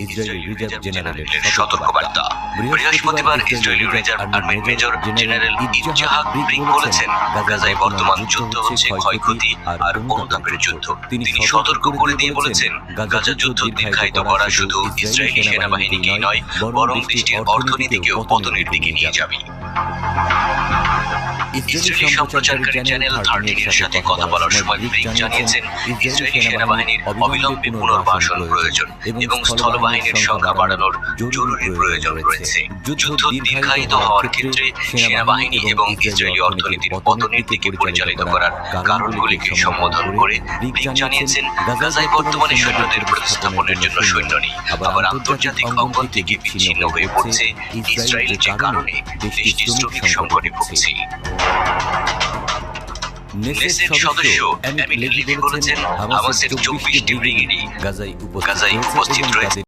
Israeli reserve জেনারেলের সতর্কবার্তা। বৃহস্পতিবার ইসরায়েলি রিজার্ভ আর্মির মেজর জেনারেল ইৎজাহাক ব্রিক বলেছেন, গাজায় বর্তমান যুদ্ধ হচ্ছে ক্ষয়ক্ষতি আর অনুতাপের যুদ্ধ। তিনি সতর্ক করে দিয়ে বলেছেন, গাজা যুদ্ধ দীর্ঘায়িত করা শুধু ইসরায়েলি সেনাবাহিনীকেই নয়, বরং দেশটির অর্থনীতিকেও পতনের দিকে নিয়ে যাবে। ইসরায়েলি সম্প্রচারকারী চ্যানেল 13 এর সাথে কথা বলার সময় ব্রিক জানিয়েছেন, ইসরায়েলি সেনাবাহিনীর অবিলম্বে পুনর্বাসন প্রয়োজন এবং স্থলবাহিনীর সংখ্যা বাড়ানোর জরুরি প্রয়োজন রয়েছে। যুদ্ধ দীর্ঘায়িত হওয়ার ক্ষেত্রে সেনাবাহিনী এবং ইসরায়েলি অর্থনীতির পতনের দিকে পরিচালিত করার কারণগুলিকে সম্বোধন করে ব্রিক জানিয়েছেন, গাজায় বর্তমানে সৈন্যদের প্রতিস্থাপনের জন্য সৈন্য নেই, আবার আন্তর্জাতিক অঙ্গন থেকে বিচ্ছিন্ন হয়ে পড়ছে ইসরায়েল, যে কারণে দেশটি শ্রমিক সংকটে ভুগছে। নেসেট সদস্য এমিলি লিভি বলেছেন, হামাসের 24টি ব্রিগেডই গাজায় উপস্থিত রয়েছে।